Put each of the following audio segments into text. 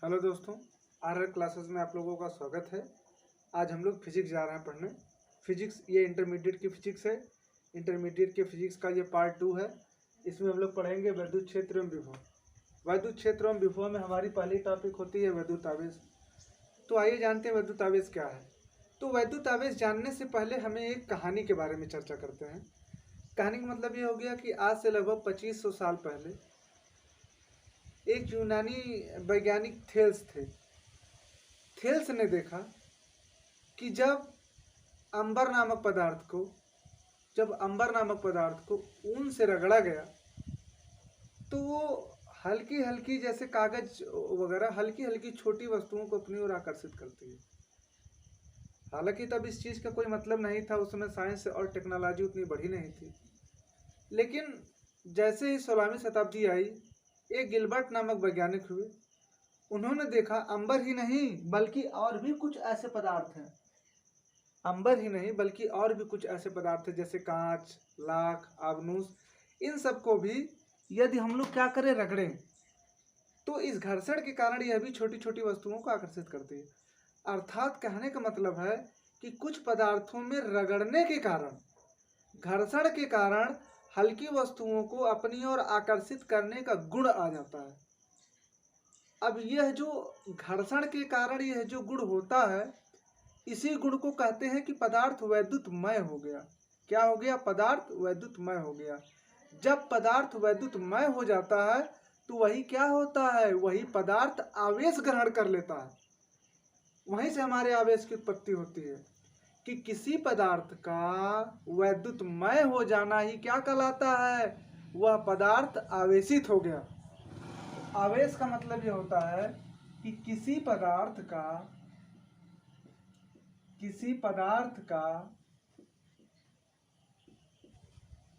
Hello दोस्तों, are classes में आप लोगों का स्वागत है। आज हम लोग फिजिक्स जा रहे हैं पढ़ने। फिजिक्स ये इंटरमीडिएट की फिजिक्स है। इंटरमीडिएट के फिजिक्स का ये पार्ट 2 है। इसमें हम लोग पढ़ेंगे वैद्युत क्षेत्र एवं विभव। वैद्युत क्षेत्र एवं विभव में हमारी पहली टॉपिक होती है वैद्युत आवेश। तो आइए जानते हैं वैद्युत आवेश क्या है। तो वैद्युत आवेश जानने से पहले हमें एक कहानी के बारे में चर्चा करते हैं। कहानी का मतलब ये हो गया कि आज से लगभग 2500 साल पहले एक यूनानी वैज्ञानिक थेल्स थे। थेल्स ने देखा कि जब अंबर नामक पदार्थ को ऊन से रगड़ा गया तो वो हल्की हल्की जैसे कागज वगैरह हल्की हल्की छोटी वस्तुओं को अपनी ओर आकर्षित करती है। हालांकि तब इस चीज़ का कोई मतलब नहीं था, उस समय साइंस और टेक्नोलॉजी उतनी बढ़ी नहीं थी। लेकिन जैसे ही 16वीं शताब्दी आई, एक गिलबर्ट नामक वैज्ञानिक हुए। उन्होंने देखा अंबर ही नहीं बल्कि और भी कुछ ऐसे पदार्थ हैं। अंबर ही नहीं बल्कि और भी कुछ ऐसे पदार्थ हैं जैसे कांच, लाख, आबनूस। इन सब को भी यदि हम लोग क्या करें, रगड़ें, तो इस घर्षण के कारण यह भी छोटी छोटी वस्तुओं को आकर्षित करती है। अर्थात कहने का मतलब है कि कुछ पदार्थों में रगड़ने के कारण, घर्षण के कारण हल्की वस्तुओं को अपनी ओर आकर्षित करने का गुण आ जाता है। अब यह जो घर्षण के कारण यह जो गुण होता है, इसी गुण को कहते हैं कि पदार्थ वैद्युतमय हो गया। क्या हो गया? पदार्थ वैद्युतमय हो गया। जब पदार्थ वैद्युतमय हो जाता है तो वही क्या होता है, वही पदार्थ आवेश ग्रहण कर लेता है। वहीं से हमारे आवेश की उत्पत्ति होती है कि किसी पदार्थ का वैद्युतमय हो जाना ही क्या कहलाता है, वह पदार्थ आवेशित हो गया। आवेश का मतलब यह होता है कि किसी पदार्थ का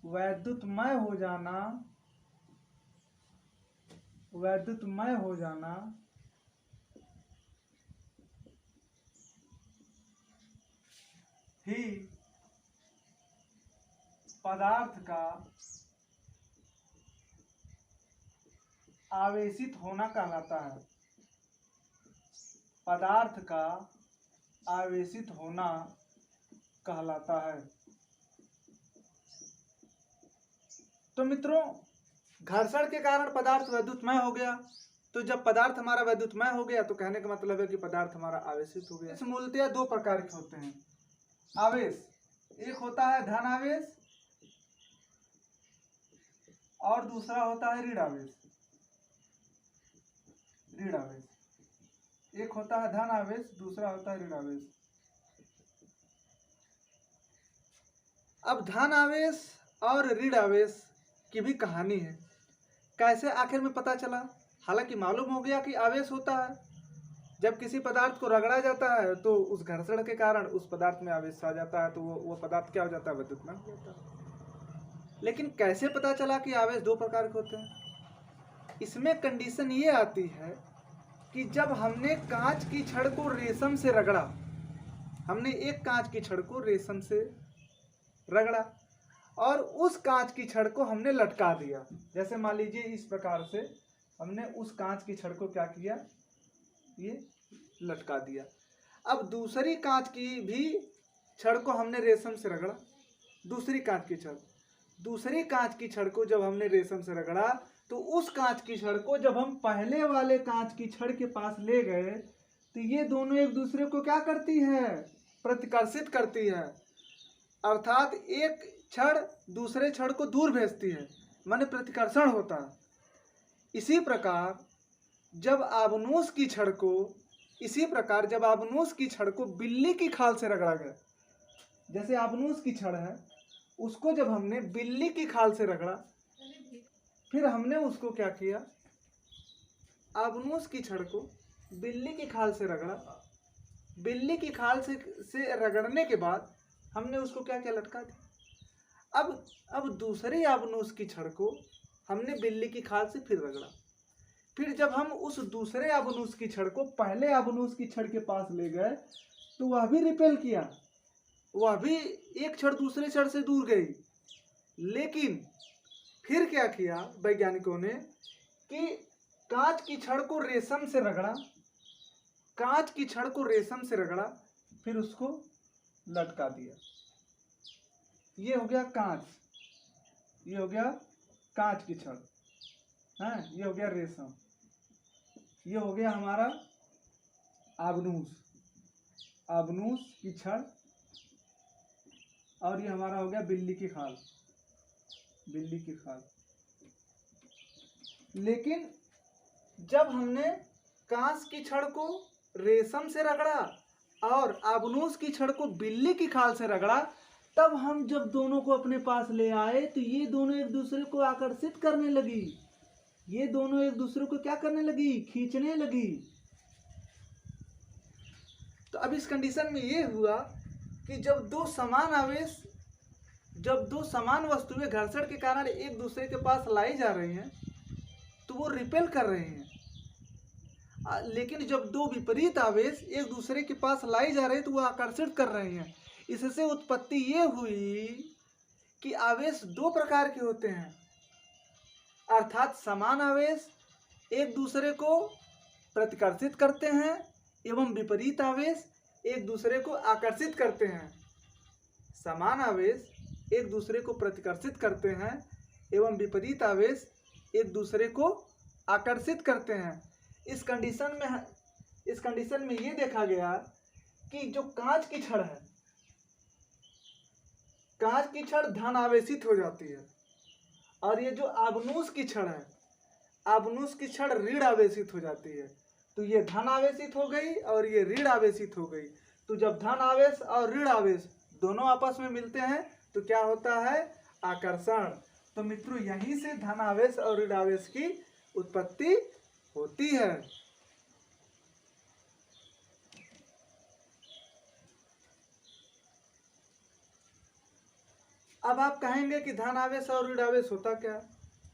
वैद्युतमय हो जाना ही पदार्थ का आवेशित होना कहलाता है। पदार्थ का आवेशित होना कहलाता है। तो मित्रों, घर्षण के कारण पदार्थ वैद्युतमय हो गया। तो जब पदार्थ हमारा वैद्युतमय हो गया तो कहने का मतलब है कि पदार्थ हमारा आवेशित हो गया। इस मूलतः दो प्रकार के होते हैं आवेश। एक होता है धन आवेश और दूसरा होता है ऋण आवेश। एक होता है धन आवेश, दूसरा होता है ऋण आवेश। अब धन आवेश और ऋण आवेश की भी कहानी है। कैसे आखिर में पता चला? हालांकि मालूम हो गया कि आवेश होता है। जब किसी पदार्थ को रगड़ा जाता है तो उस घर्षण के कारण उस पदार्थ में आवेश आ जाता है, तो वो पदार्थ क्या हो जाता है, वैद्युतमय हो जाता है। लेकिन कैसे पता चला कि आवेश दो प्रकार के होते हैं? इसमें कंडीशन ये आती है कि जब हमने कांच की छड़ को रेशम से रगड़ा, हमने एक कांच की छड़ को रेशम से रगड़ा और उस कांच की छड़ को हमने लटका दिया। जैसे मान लीजिए इस प्रकार से हमने उस कांच की छड़ को क्या किया, ये लटका दिया। अब दूसरी कांच की भी छड़ को हमने रेशम से रगड़ा। दूसरी कांच की छड़ को जब हमने रेशम से रगड़ा तो उस कांच की छड़ को जब हम पहले वाले कांच की छड़ के पास ले गए तो ये दोनों एक दूसरे को क्या करती है, प्रतिकर्षित करती है। अर्थात एक छड़ दूसरे छड़ को दूर भेजती है, माने प्रतिकर्षण होता है। इसी प्रकार जब आबनूस की छड़ को बिल्ली की खाल से रगड़ा गया, जैसे आबनूस की छड़ है उसको जब हमने बिल्ली की खाल से रगड़ा, फिर हमने उसको क्या किया, आबनूस की छड़ को बिल्ली की खाल से रगड़ा। बिल्ली की खाल से रगड़ने के बाद हमने उसको क्या किया, लटका दिया। अब दूसरी आबनूस की छड़ को हमने बिल्ली की खाल से फिर रगड़ा। फिर जब हम उस दूसरे आबनूस की छड़ को पहले आबनूस की छड़ के पास ले गए तो वह भी रिपेल किया, वह भी एक छड़ दूसरे छड़ से दूर गई। लेकिन फिर क्या किया वैज्ञानिकों ने कि कांच की छड़ को रेशम से रगड़ा, कांच की छड़ को रेशम से रगड़ा, फिर उसको लटका दिया। ये हो गया कांच, ये हो गया कांच की छड़ है, ये हो गया रेशम, ये हो गया हमारा आबनूस, आबनूस की छड़, और ये हमारा हो गया बिल्ली की खाल, बिल्ली की खाल। लेकिन जब हमने कांच की छड़ को रेशम से रगड़ा और आबनूस की छड़ को बिल्ली की खाल से रगड़ा, तब हम जब दोनों को अपने पास ले आए तो ये दोनों एक दूसरे को आकर्षित करने लगी, ये दोनों एक दूसरे को क्या करने लगी, खींचने लगी। तो अब इस कंडीशन में ये हुआ कि जब दो समान आवेश, जब दो समान वस्तुएं घर्षण के कारण एक दूसरे के पास लाई जा रही हैं तो वो रिपेल कर रहे हैं, लेकिन जब दो विपरीत आवेश एक दूसरे के पास लाई जा रहे हैं तो वो आकर्षित कर रहे हैं। इससे उत्पत्ति ये हुई कि आवेश दो प्रकार के होते हैं, अर्थात समान आवेश एक दूसरे को प्रतिकर्षित करते हैं एवं विपरीत आवेश एक दूसरे को आकर्षित करते हैं। समान आवेश एक दूसरे को प्रतिकर्षित करते हैं एवं विपरीत आवेश एक दूसरे को आकर्षित करते हैं। इस कंडीशन में ये देखा गया कि जो कांच की छड़ है, कांच की छड़ धन आवेशित हो जाती है, और ये जो आबनूस की छड़ है, आबनूस की छड़ ऋण आवेशित हो जाती है। तो ये धन आवेशित हो गई और ये ऋण आवेशित हो गई। तो जब धन आवेश और ऋण आवेश दोनों आपस में मिलते हैं तो क्या होता है, आकर्षण। तो मित्रों यहीं से धन आवेश और ऋण आवेश की उत्पत्ति होती है। अब आप कहेंगे कि धन आवेश और ऋण आवेश होता क्या।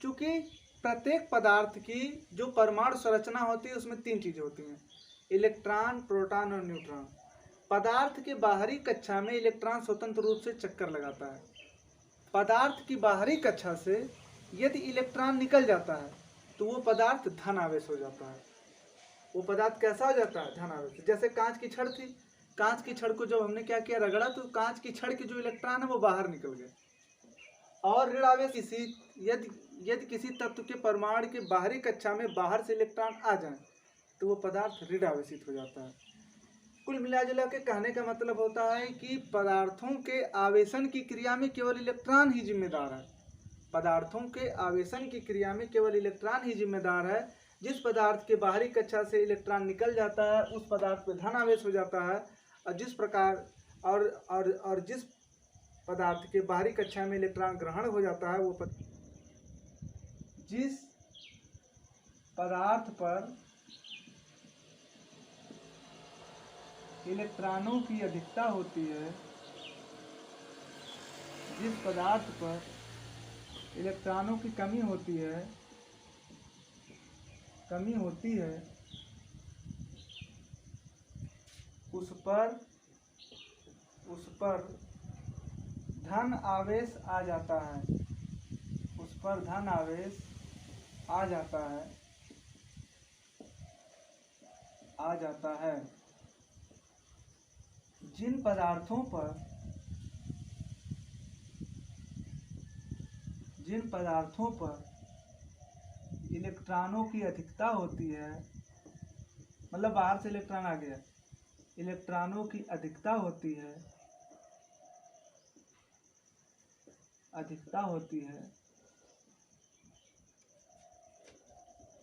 चूंकि प्रत्येक पदार्थ की जो परमाणु संरचना होती है उसमें तीन चीजें होती हैं, इलेक्ट्रॉन, प्रोटॉन और न्यूट्रॉन। पदार्थ के बाहरी कक्षा में इलेक्ट्रॉन स्वतंत्र रूप से चक्कर लगाता है। पदार्थ की बाहरी कक्षा से यदि इलेक्ट्रॉन निकल जाता है तो वो पदार्थ धन आवेश हो जाता है। वो पदार्थ कैसा हो जाता है, धन आवेश। जैसे कांच की छड़ थी, कांच की छड़ को जब हमने क्या किया, रगड़ा, तो कांच की छड़ के जो इलेक्ट्रॉन है वो बाहर निकल गए। और ऋण आवेश यदि किसी तत्व के परमाणु के बाहरी कक्षा में बाहर से इलेक्ट्रॉन आ जाए तो वो पदार्थ ऋण आवेशित हो जाता है। कुल मिला जुला के कहने का मतलब होता है कि पदार्थों के आवेशन की क्रिया में केवल इलेक्ट्रॉन ही जिम्मेदार है। पदार्थों के आवेशन की क्रिया में केवल इलेक्ट्रॉन ही जिम्मेदार है। जिस पदार्थ के बाहरी कक्षा से इलेक्ट्रॉन निकल जाता है उस पदार्थ पे धन आवेश हो जाता है, और जिस प्रकार और जिस पदार्थ के बाहरी कक्षा में इलेक्ट्रॉन ग्रहण हो जाता है वो जिस पदार्थ पर इलेक्ट्रॉनों की अधिकता होती है, जिस पदार्थ पर इलेक्ट्रॉनों की कमी होती है उस पर धन आवेश आ जाता है, उस पर धन आवेश आ जाता है। जिन पदार्थों पर इलेक्ट्रॉनों की अधिकता होती है, मतलब बाहर से इलेक्ट्रॉन आ गया, इलेक्ट्रॉनों की अधिकता होती है,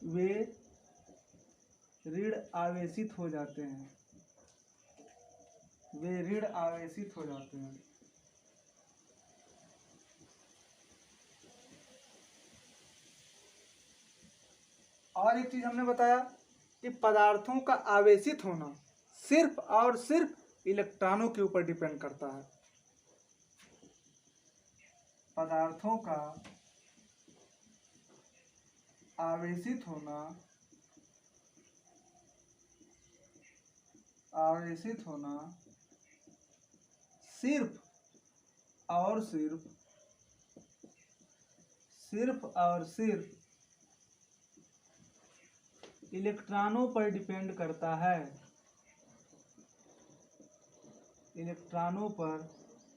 वे ऋण आवेशित हो जाते हैं, और एक चीज हमने बताया कि पदार्थों का आवेशित होना सिर्फ और सिर्फ इलेक्ट्रॉनों के ऊपर डिपेंड करता है। पदार्थों का आवेशित होना सिर्फ और सिर्फ इलेक्ट्रॉनों पर डिपेंड करता है, इलेक्ट्रॉनों पर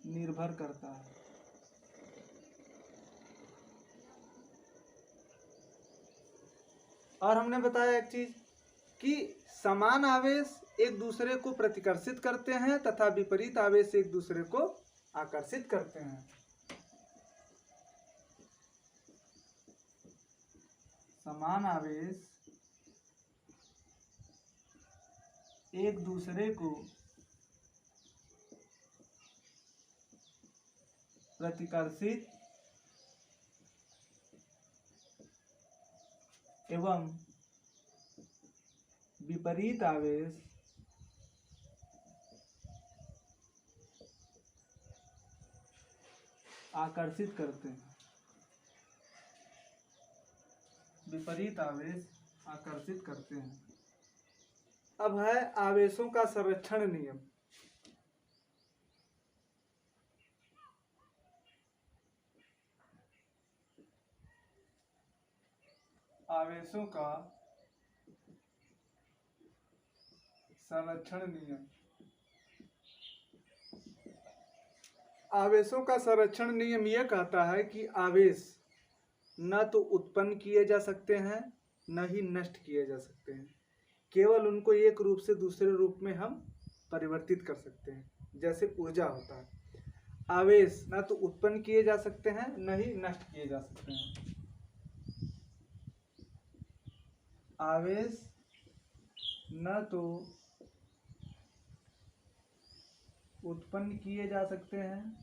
निर्भर करता है। और हमने बताया एक चीज कि समान आवेश एक दूसरे को प्रतिकर्षित करते हैं तथा विपरीत आवेश एक दूसरे को आकर्षित करते हैं। समान आवेश एक दूसरे को प्रतिकर्षित एवं विपरीत आवेश आकर्षित करते हैं, विपरीत आवेश आकर्षित करते हैं। अब है आवेशों का संरक्षण नियम। आवेशों का संरक्षण नियम। आवेशों का संरक्षण नियम यह कहता है कि आवेश न तो उत्पन्न किए जा सकते हैं न ही नष्ट किए जा सकते हैं, केवल उनको एक रूप से दूसरे रूप में हम परिवर्तित कर सकते हैं, जैसे ऊर्जा होता है। आवेश न तो उत्पन्न किए जा सकते हैं न ही नष्ट किए जा सकते हैं। आवेश न तो उत्पन्न किए जा सकते हैं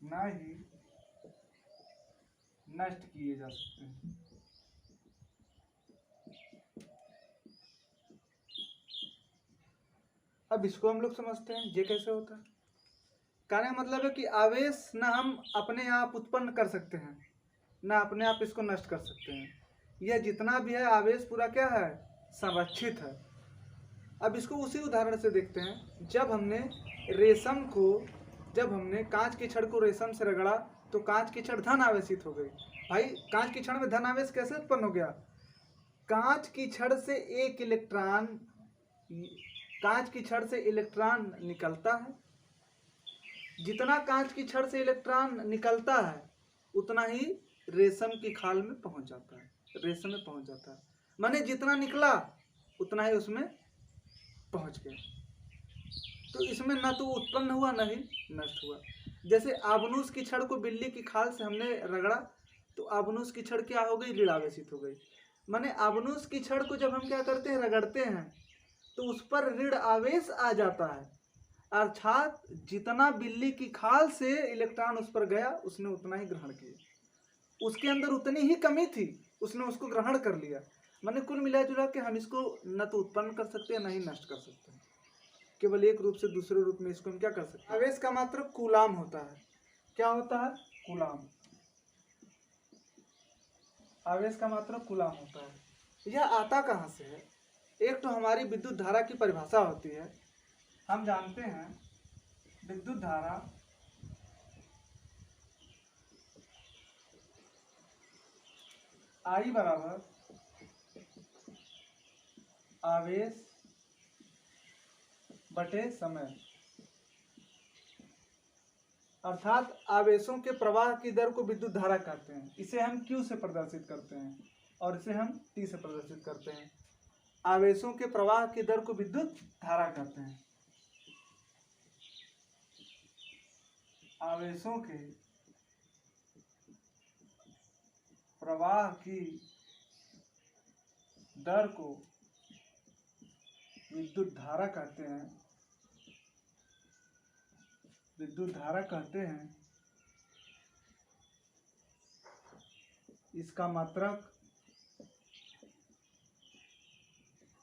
न ही नष्ट किए जा सकते हैं। अब इसको हम लोग समझते हैं ये कैसे होता है। कहने का मतलब है कि आवेश ना हम अपने आप उत्पन्न कर सकते हैं ना अपने आप इसको नष्ट कर सकते हैं। यह जितना भी है आवेश पूरा क्या है, संरक्षित है। अब इसको उसी उदाहरण से देखते हैं। जब हमने कांच की छड़ को रेशम से रगड़ा तो कांच की छड़ धन आवेशित हो गई। भाई कांच की छड़ में धन आवेश कैसे उत्पन्न हो गया? कांच की छड़ से इलेक्ट्रॉन निकलता है। जितना कांच की छड़ से इलेक्ट्रॉन निकलता है उतना ही रेशम की खाल में पहुंच जाता है, रेशम में पहुंच जाता है। माने जितना निकला उतना ही उसमें पहुंच गया। तो इसमें ना तो उत्पन्न हुआ ना ही नष्ट हुआ। जैसे आबनूस की छड़ को बिल्ली की खाल से हमने रगड़ा तो आबनूस की छड़ क्या हो गई, ऋण आवेशित हो गई। माने आबनूस की छड़ को जब हम क्या करते हैं, रगड़ते हैं तो उस पर ऋण आवेश आ जाता है। अर्थात जितना बिल्ली की खाल से इलेक्ट्रॉन उस पर गया उसने उतना ही ग्रहण किया। उसके अंदर उतनी ही कमी थी, उसने उसको ग्रहण कर लिया। माने कुल मिला जुला के हम इसको न तो उत्पन्न कर सकते हैं न ही नष्ट कर सकते हैं, केवल एक रूप से दूसरे रूप में इसको हम क्या कर सकते हैं। आवेश का मात्रक कूलाम होता है। क्या होता है? कूलाम। आवेश का मात्रक कूलाम होता है। यह आता कहाँ से है? एक तो हमारी विद्युत धारा की परिभाषा होती है। हम जानते हैं विद्युत धारा I बराबर आवेश बटे समय, अर्थात आवेशों के प्रवाह की दर को विद्युत धारा कहते हैं। इसे हम Q से प्रदर्शित करते हैं और इसे हम T से प्रदर्शित करते हैं। आवेशों के प्रवाह की दर को विद्युत धारा कहते हैं। आवेशों के प्रवाह की दर को विद्युत धारा कहते हैं। विद्युत धारा कहते हैं। इसका मात्रक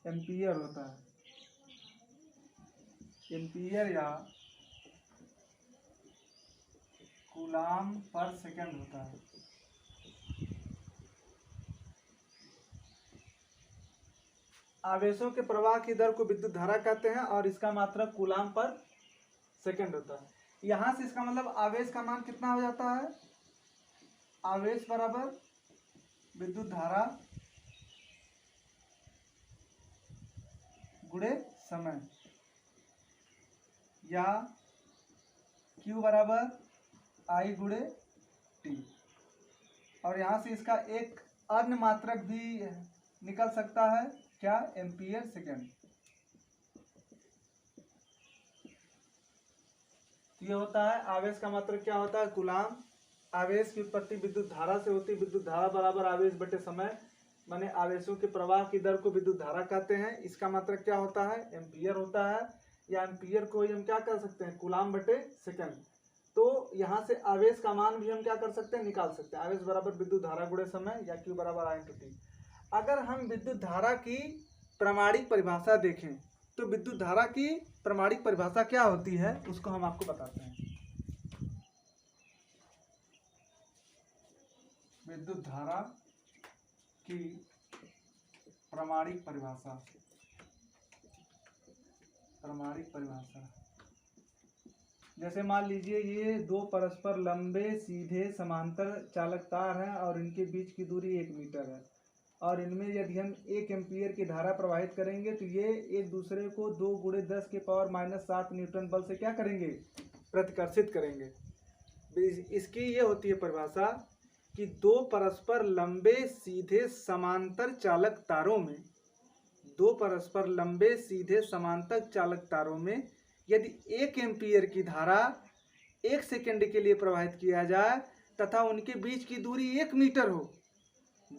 एम्पीयर होता है। एम्पीयर या कूलाम पर सेकंड होता है। आवेशों के प्रवाह की दर को विद्युत धारा कहते हैं और इसका मात्रक कूलाम पर सेकंड होता है। यहां से इसका मतलब आवेश का मान कितना हो जाता है, आवेश बराबर विद्युत धारा गुणे समय, या Q बराबर I गुणे T। और यहाँ से इसका एक अन्य मात्रक भी निकल सकता है, क्या, एम्पियर सेकेंड। ये होता है आवेश का मात्रक, क्या होता है, कूलाम। आवेश की उत्पत्ति विद्युत धारा से होती है, विद्युत धारा बराबर आवेश बटे समय, माने आवेशों के प्रवाह की दर को विद्युत धारा कहते हैं। इसका मात्रक क्या होता है, एम्पियर होता है, या एम्पियर को हम क्या कर सकते हैं, कूलाम बटे सेकेंड। तो यहाँ से आवेश का मान भी हम क्या कर सकते हैं, निकाल सकते हैं। आवेश बराबर विद्युत धारा गुणे समय, या Q बराबर I × T। अगर हम विद्युत धारा की प्रामाणिक परिभाषा देखें तो विद्युत धारा की प्रामाणिक परिभाषा क्या होती है, उसको हम आपको बताते हैं। विद्युत धारा की प्रामाणिक परिभाषा, जैसे मान लीजिए ये दो परस्पर लंबे सीधे समांतर चालक तार हैं और इनके बीच की दूरी 1 मीटर है, और इनमें यदि हम 1 एम्पियर की धारा प्रवाहित करेंगे तो ये एक दूसरे को 2 × 10⁻⁷ न्यूटन बल से क्या करेंगे, प्रतिकर्षित करेंगे। इसकी ये होती है परिभाषा कि दो परस्पर लंबे सीधे समांतर चालक तारों में, दो परस्पर लंबे सीधे समांतर चालक तारों में यदि 1 एम्पियर की धारा 1 सेकंड के लिए प्रवाहित किया जाए तथा उनके बीच की दूरी 1 मीटर हो,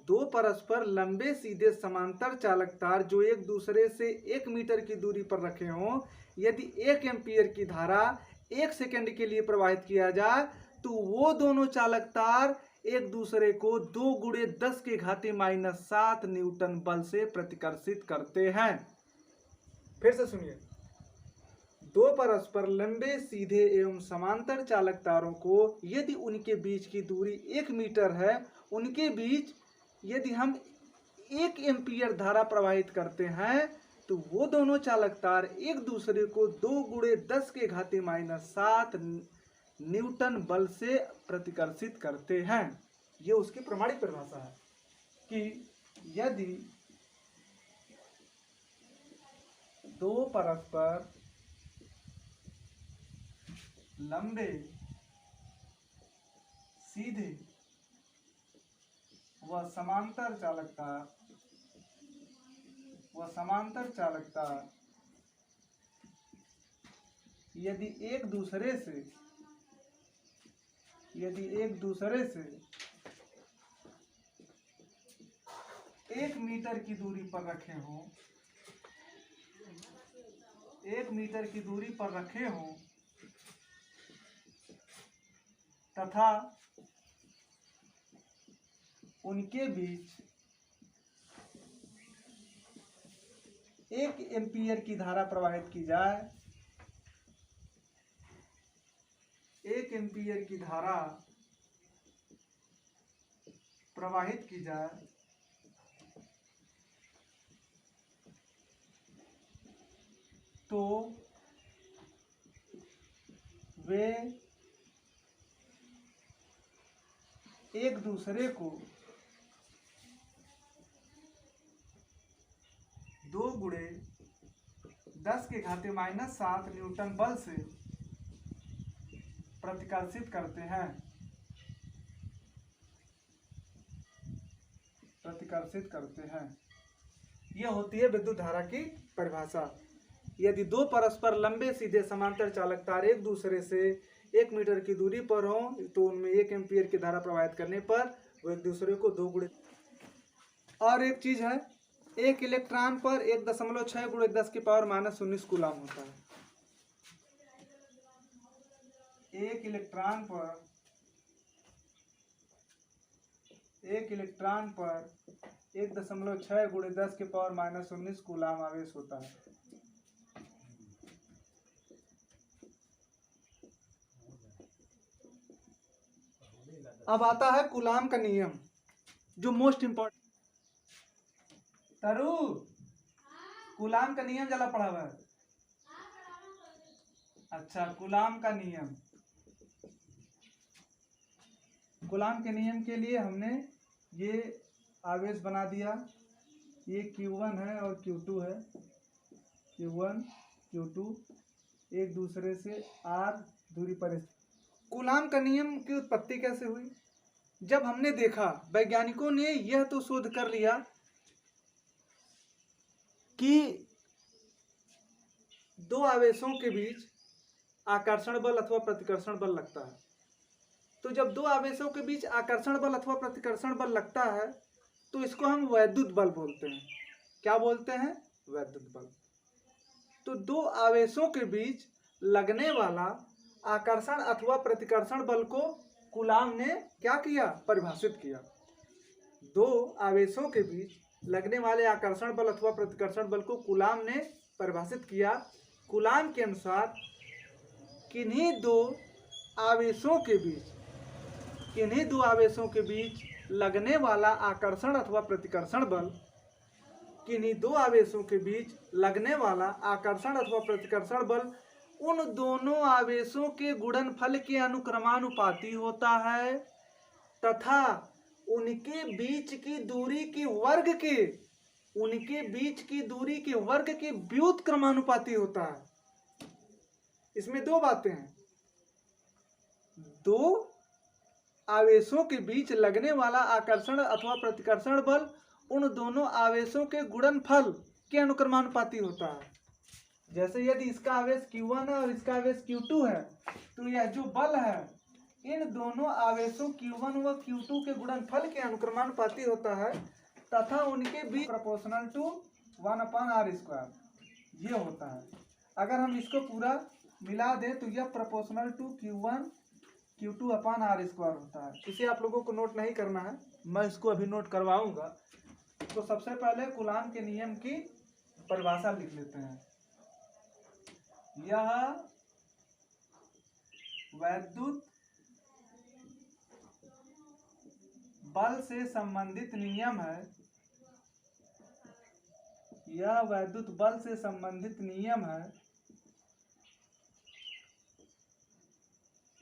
दो परस्पर लंबे सीधे समांतर चालक तार जो एक दूसरे से 1 मीटर की दूरी पर रखे हों, यदि 1 एम्पियर की धारा 1 सेकंड के लिए प्रवाहित किया जाए तो वो दोनों चालक तार एक दूसरे को 2 × 10⁻⁷ न्यूटन बल से प्रतिकर्षित करते हैं। फिर से सुनिए, दो परस्पर लंबे सीधे एवं समांतर चालक तारों को यदि उनके बीच की दूरी 1 मीटर है, उनके बीच यदि हम 1 एम्पियर धारा प्रवाहित करते हैं तो वो दोनों चालक तार एक दूसरे को 2 × 10⁻⁷ न्यूटन बल से प्रतिकर्षित करते हैं। ये उसकी प्रामाणिक परिभाषा है कि यदि दो परस्पर लंबे सीधे व समांतर चालक तार यदि एक दूसरे से 1 मीटर की दूरी पर रखे हों, 1 मीटर की दूरी पर रखे हों तथा उनके बीच 1 एम्पियर की धारा प्रवाहित की जाए, 1 एम्पियर की धारा प्रवाहित की जाए तो वे एक दूसरे को 2 × 10⁻⁷ न्यूटन बल से प्रतिकर्षित करते हैं। यह होती है विद्युत धारा की परिभाषा। यदि दो परस्पर लंबे सीधे समांतर चालक तार एक दूसरे से 1 मीटर की दूरी पर हों तो उनमें 1 एम्पियर की धारा प्रवाहित करने पर वो एक दूसरे को 2 × और एक चीज है, एक इलेक्ट्रॉन पर 1.6 × 10⁻⁻19 कूलाम होता है। एक इलेक्ट्रॉन पर 1.6 × 10⁻⁻19 कूलाम आवेश होता है। अब आता है कूलाम का नियम, जो मोस्ट इंपॉर्टेंट। तरु, कूलाम का नियम जला पड़ा हुआ है। अच्छा, कूलाम का नियम कूलाम के नियम के लिए हमने ये आवेश बना दिया, ये Q1 है और Q2 है, Q1 Q2 एक दूसरे से r दूरी पर स्थित। कूलाम का नियम की उत्पत्ति कैसे हुई? जब हमने देखा, वैज्ञानिकों ने यह तो शोध कर लिया कि दो आवेशों के बीच आकर्षण बल अथवा प्रतिकर्षण बल लगता है। तो जब दो आवेशों के बीच आकर्षण बल अथवा प्रतिकर्षण बल लगता है तो इसको हम वैद्युत बल बोलते हैं। क्या बोलते हैं? वैद्युत बल। तो दो आवेशों के बीच लगने वाला आकर्षण अथवा प्रतिकर्षण बल को कूलाम ने क्या किया? परिभाषित किया। दो आवेशों के बीच लगने वाले आकर्षण बल अथवा प्रतिकर्षण बल को कूलाम ने परिभाषित किया। कूलाम के अनुसार किन्हीं दो आवेशों के बीच लगने वाला आकर्षण अथवा प्रतिकर्षण बल, किन्हीं दो आवेशों के बीच लगने वाला आकर्षण अथवा प्रतिकर्षण बल उन दोनों आवेशों के गुणनफल के अनुक्रमानुपाती होता है तथा उनके बीच की दूरी के वर्ग के व्युत्क्रमानुपाती होता है। इसमें दो बातें हैं। दो आवेशों के बीच लगने वाला आकर्षण अथवा प्रतिकर्षण बल उन दोनों आवेशों के गुणनफल के अनुक्रमानुपाती होता है। जैसे यदि इसका आवेश Q1 है और इसका आवेश Q2 है तो यह जो बल है इन दोनों आवेशों Q1 व Q2 के गुणनफल के अनुक्रमानुपाती होता है तथा उनके बीच प्रोपोर्शनल टू 1/r², ये होता है। अगर हम इसको पूरा मिला दें तो यह प्रोपोर्शनल टू Q1 Q2/r² होता है। इसे आप लोगों को नोट नहीं करना है, मैं इसको अभी नोट करवाऊंगा। तो सबसे पहले कूलाम के नियम की परिभाषा लिख लेते हैं। यह वैद्युत बल से संबंधित नियम है। यह वैद्युत बल से संबंधित नियम है।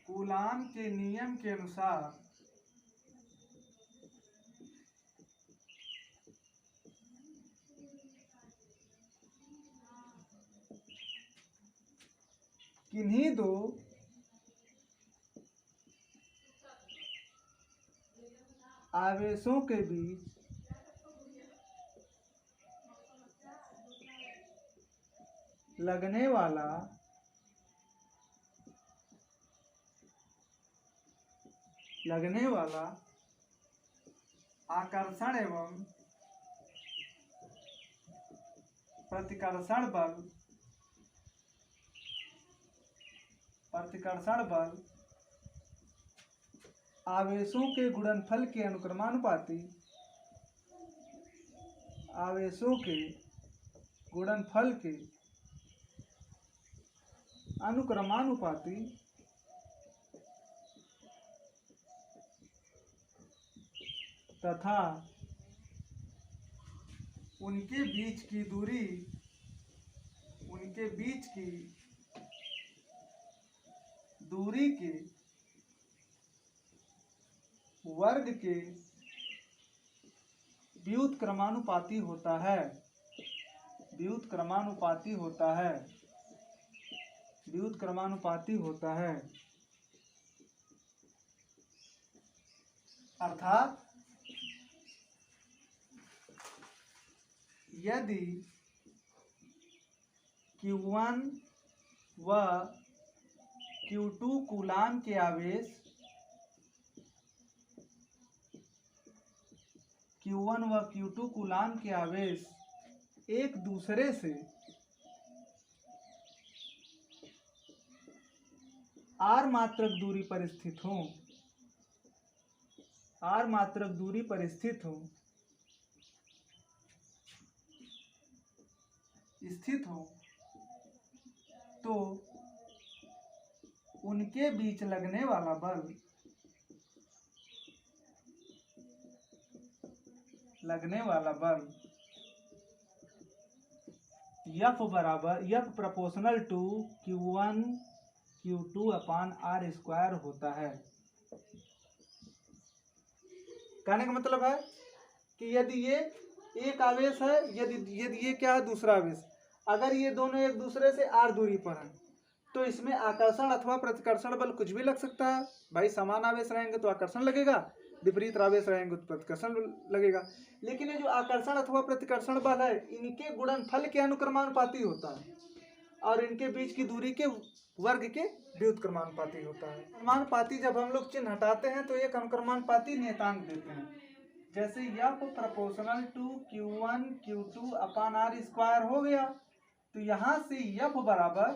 कूलाम के नियम के अनुसार किन्हीं दो आवेशों के बीच लगने वाला आकर्षण एवं प्रतिकर्षण बल आवेशों के गुणनफल के अनुक्रमानुपाती तथा उनके बीच की दूरी के वर्ग के व्युत्क्रमानुपाती होता है। अर्थात यदि Q1 व Q2 कूलाम के आवेश एक दूसरे से r मात्रक दूरी पर स्थित हो तो उनके बीच लगने वाला बल F proportional to Q1 Q2/r² होता है। कहने का मतलब है कि यदि ये एक आवेश है, यदि यदि ये क्या है दूसरा आवेश, अगर ये दोनों एक दूसरे से r दूरी पर हैं तो इसमें आकर्षण अथवा प्रतिकर्षण बल कुछ भी लग सकता है। भाई समान आवेश रहेंगे तो आकर्षण लगेगा, विपरीत आवेश रहेंगे तो प्रतिकर्षण लगेगा। लेकिन ये जो आकर्षण अथवा प्रतिकर्षण बल है इनके गुणनफल के अनुक्रमानुपाती होता है और इनके बीच की दूरी के वर्ग के व्युत्क्रमानुपाती होता है। अनुक्रमानुपाती जब हम लोग चिन्ह हटाते हैं तो एक अनुक्रमानुपाती नियतांक देते हैं, जैसे F proportional to Q1 Q2 upon R square हो गया, तो यहाँ से F बराबर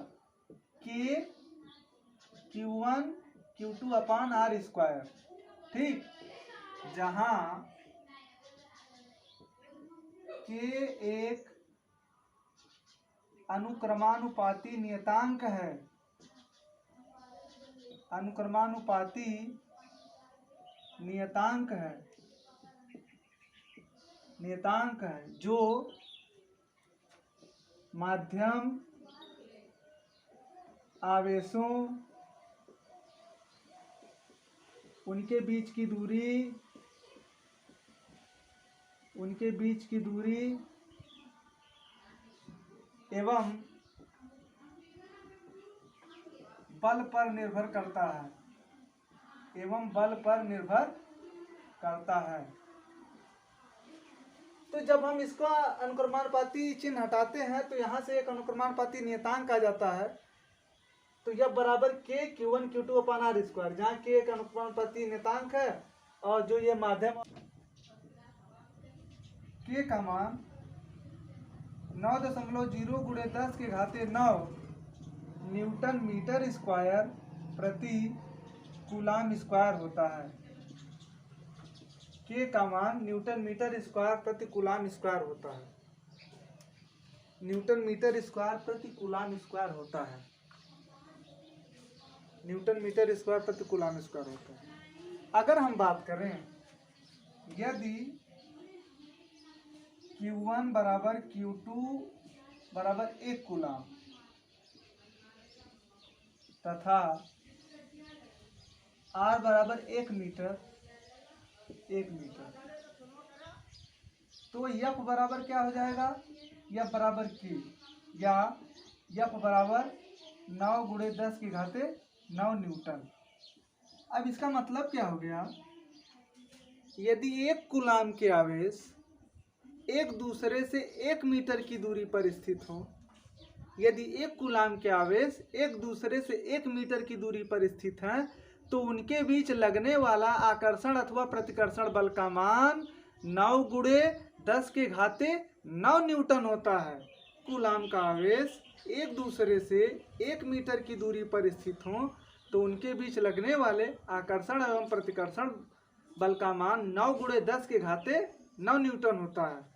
K Q1 Q2 upon R square, ठीक, जहाँ K एक अनुक्रमानुपाती नियतांक है, अनुक्रमानुपाती नियतांक है, नियतांक है जो माध्यम आवेशों उनके बीच की दूरी एवं बल पर निर्भर करता है, एवं बल पर निर्भर करता है। तो जब हम इसका अनुक्रमानुपाती चिन्ह हटाते हैं तो यहाँ से एक अनुक्रमानुपाती नियतांक आ जाता है, तो यह बराबर K Q1 Q2 upon R square, जहाँ K एक अनुक्रमानुपाती नियतांक है और जो ये माध्यम K का मान 9.0 गुणे 10 के घाते 9 न्यूटन मीटर स्क्वायर प्रति कूलाम स्क्वायर होता है। K का मान न्यूटन मीटर स्क्वायर प्रति कूलाम स्क्वायर होता है, न्यूटन मीटर स्क्वायर प्रति कूलाम स्क्वायर होता है, न्यूटन मीटर स्क्वायर प्रति कूलाम स्क्वायर होता है। अगर हम बात करें यदि Q1 बराबर Q2 बराबर 1 कूलाम तथा R बराबर 1 मीटर, तो F बराबर क्या हो जाएगा, F बराबर K या F बराबर 9 गुणे 10 के घाते 9 न्यूटन। अब इसका मतलब क्या हो गया, यदि एक कूलाम के आवेश एक दूसरे से 1 मीटर की दूरी पर स्थित हो, यदि एक कूलाम के आवेश एक दूसरे से 1 मीटर की दूरी पर स्थित हैं तो उनके बीच लगने वाला आकर्षण अथवा प्रतिकर्षण बल का मान 9 गुणे 10 के घाते 9 न्यूटन होता है। कूलाम का आवेश एक दूसरे से 1 मीटर की दूरी पर स्थित हो तो उनके बीच लगने वाले आकर्षण एवं प्रतिकर्षण बल का मान 9 गुणे 10 के घाते 9 न्यूटन होता है।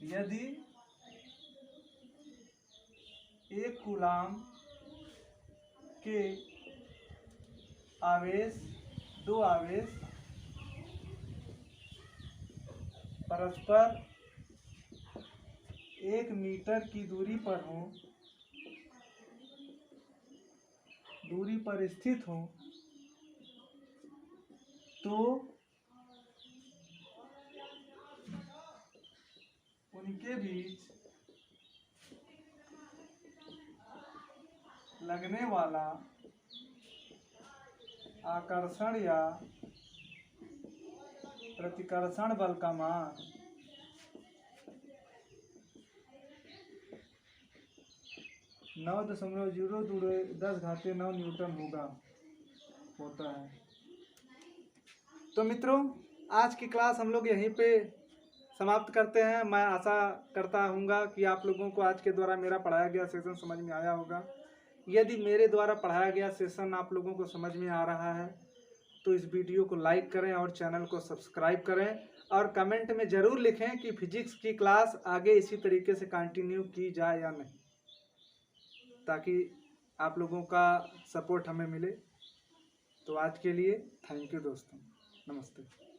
यदि एक कूलाम के आवेश दो आवेश परस्पर 1 मीटर की दूरी पर हो, दूरी पर स्थित हो, तो उनके बीच लगने वाला आकर्षण या प्रतिकर्षण बल का मान 9.010 न्यूटन होता है। तो मित्रों, आज की क्लास हम लोग यहीं पे समाप्त करते हैं। मैं आशा करता हूँगा कि आप लोगों को आज के द्वारा मेरा पढ़ाया गया सेशन समझ में आया होगा। यदि मेरे द्वारा पढ़ाया गया सेशन आप लोगों को समझ में आ रहा है तो इस वीडियो को लाइक करें और चैनल को सब्सक्राइब करें और कमेंट में ज़रूर लिखें कि फिजिक्स की क्लास आगे इसी तरीके से कंटिन्यू की जाए या नहीं, ताकि आप लोगों का सपोर्ट हमें मिले। तो आज के लिए थैंक यू दोस्तों, नमस्ते।